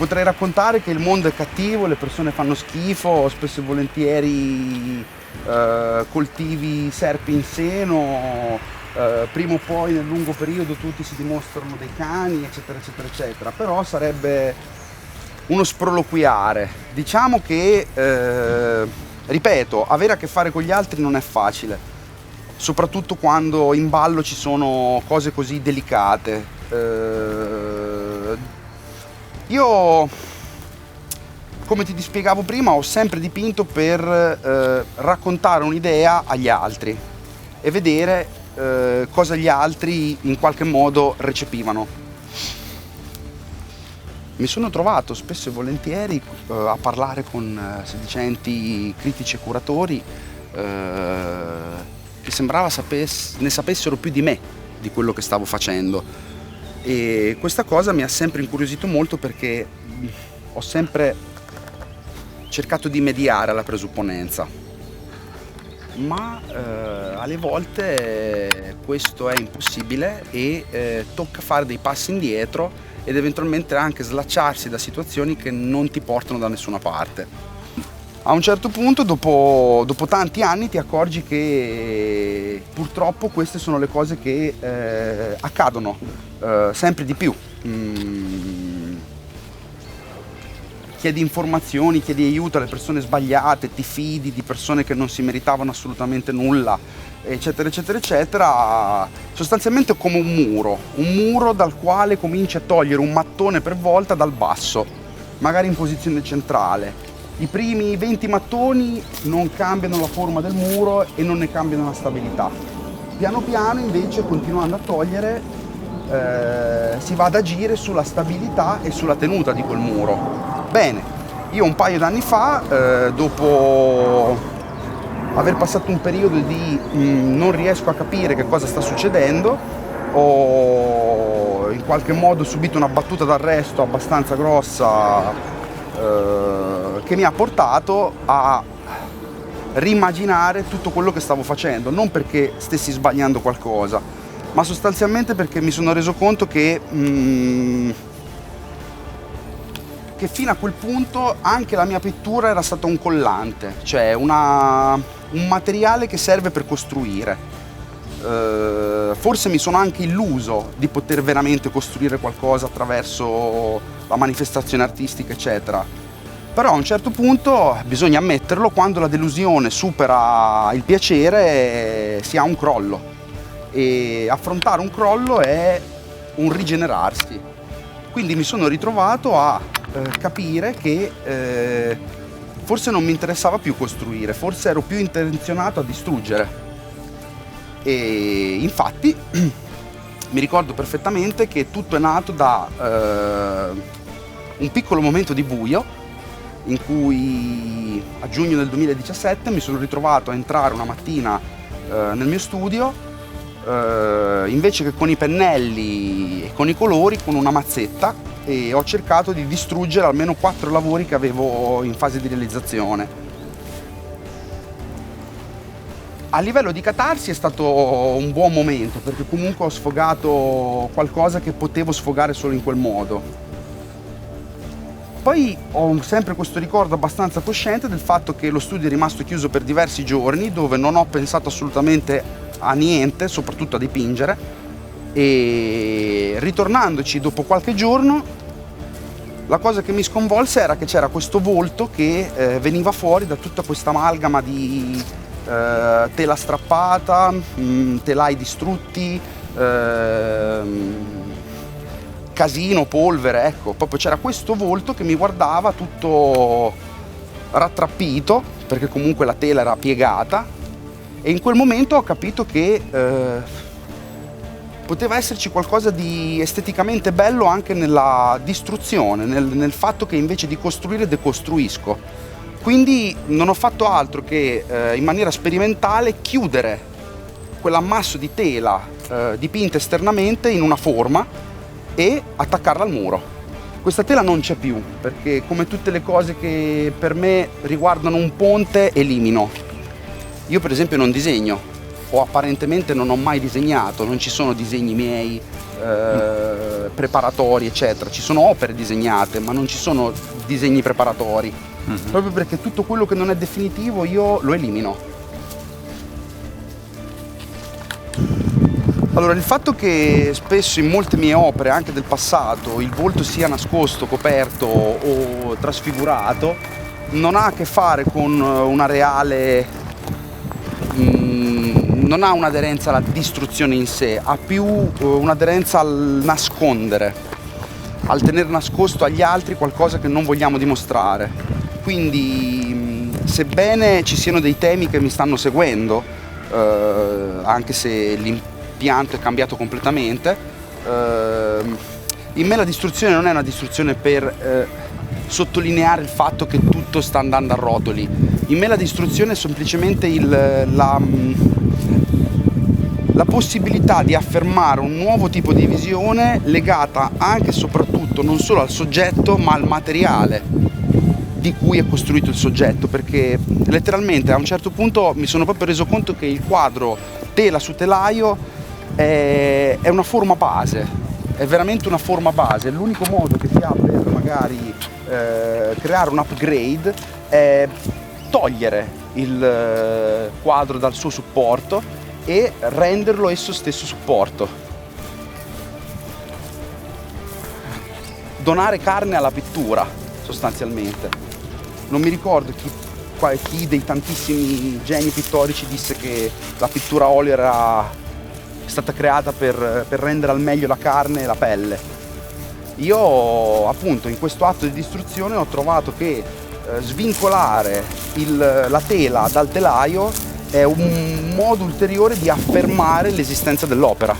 potrei raccontare che il mondo è cattivo, le persone fanno schifo, spesso e volentieri coltivi serpi in seno, prima o poi nel lungo periodo tutti si dimostrano dei cani, eccetera eccetera eccetera, però sarebbe uno sproloquiare. Diciamo che, ripeto, avere a che fare con gli altri non è facile, soprattutto quando in ballo ci sono cose così delicate. Io, come ti spiegavo prima, ho sempre dipinto per raccontare un'idea agli altri e vedere cosa gli altri in qualche modo recepivano. Mi sono trovato spesso e volentieri a parlare con sedicenti critici e curatori che sembrava ne sapessero più di me di quello che stavo facendo, e questa cosa mi ha sempre incuriosito molto, perché ho sempre cercato di mediare alla presupponenza, ma alle volte questo è impossibile e tocca fare dei passi indietro ed eventualmente anche slacciarsi da situazioni che non ti portano da nessuna parte. A un certo punto, dopo tanti anni, ti accorgi che purtroppo queste sono le cose che accadono sempre di più. Chiedi informazioni, chiedi aiuto alle persone sbagliate, ti fidi di persone che non si meritavano assolutamente nulla, eccetera eccetera eccetera. Sostanzialmente è come un muro dal quale cominci a togliere un mattone per volta dal basso, magari in posizione centrale. I primi 20 mattoni non cambiano la forma del muro e non ne cambiano la stabilità. Piano piano invece, continuando a togliere, si va ad agire sulla stabilità e sulla tenuta di quel muro. Bene, io un paio d'anni fa, dopo aver passato un periodo di non riesco a capire che cosa sta succedendo, ho in qualche modo subito una battuta d'arresto abbastanza grossa che mi ha portato a rimmaginare tutto quello che stavo facendo, non perché stessi sbagliando qualcosa, ma sostanzialmente perché mi sono reso conto che fino a quel punto anche la mia pittura era stata un collante, cioè un materiale che serve per costruire. Forse mi sono anche illuso di poter veramente costruire qualcosa attraverso la manifestazione artistica, eccetera. Però a un certo punto, bisogna ammetterlo, quando la delusione supera il piacere si ha un crollo, e affrontare un crollo è un rigenerarsi. Quindi mi sono ritrovato a capire che forse non mi interessava più costruire, forse ero più intenzionato a distruggere. E infatti mi ricordo perfettamente che tutto è nato da un piccolo momento di buio in cui a giugno del 2017 mi sono ritrovato a entrare una mattina nel mio studio, invece che con i pennelli e con i colori, con una mazzetta, e ho cercato di distruggere almeno 4 lavori che avevo in fase di realizzazione. A livello di catarsi è stato un buon momento, perché comunque ho sfogato qualcosa che potevo sfogare solo in quel modo. Poi ho sempre questo ricordo abbastanza cosciente del fatto che lo studio è rimasto chiuso per diversi giorni, dove non ho pensato assolutamente a niente, soprattutto a dipingere, e ritornandoci dopo qualche giorno, la cosa che mi sconvolse era che c'era questo volto che veniva fuori da tutta questa amalgama di tela strappata, telai distrutti, casino, polvere, ecco, proprio c'era questo volto che mi guardava tutto rattrappito, perché comunque la tela era piegata, e in quel momento ho capito che poteva esserci qualcosa di esteticamente bello anche nella distruzione, nel fatto che invece di costruire decostruisco. Quindi non ho fatto altro che in maniera sperimentale chiudere quell'ammasso di tela dipinta esternamente in una forma e attaccarla al muro. Questa tela non c'è più, perché come tutte le cose che per me riguardano un ponte, elimino. Io per esempio non disegno, o apparentemente non ho mai disegnato, non ci sono disegni miei preparatori eccetera, ci sono opere disegnate ma non ci sono disegni preparatori, proprio perché tutto quello che non è definitivo io lo elimino. Allora, il fatto che spesso in molte mie opere, anche del passato, il volto sia nascosto, coperto o trasfigurato, non ha a che fare con una reale... non ha un'aderenza alla distruzione in sé, ha più un'aderenza al nascondere, al tenere nascosto agli altri qualcosa che non vogliamo dimostrare. Quindi, sebbene ci siano dei temi che mi stanno seguendo, anche se l'impianto è cambiato completamente, in me la distruzione non è una distruzione per sottolineare il fatto che tutto sta andando a rotoli. In me la distruzione è semplicemente la possibilità di affermare un nuovo tipo di visione legata anche e soprattutto non solo al soggetto ma al materiale di cui è costruito il soggetto, perché letteralmente a un certo punto mi sono proprio reso conto che il quadro tela su telaio è una forma base, è veramente una forma base. L'unico modo che si ha per magari creare un upgrade è togliere il quadro dal suo supporto e renderlo esso stesso supporto. Donare carne alla pittura, sostanzialmente. Non mi ricordo chi dei tantissimi geni pittorici disse che la pittura a olio era stata creata per rendere al meglio la carne e la pelle. Io appunto in questo atto di distruzione ho trovato che svincolare la tela dal telaio è un modo ulteriore di affermare l'esistenza dell'opera.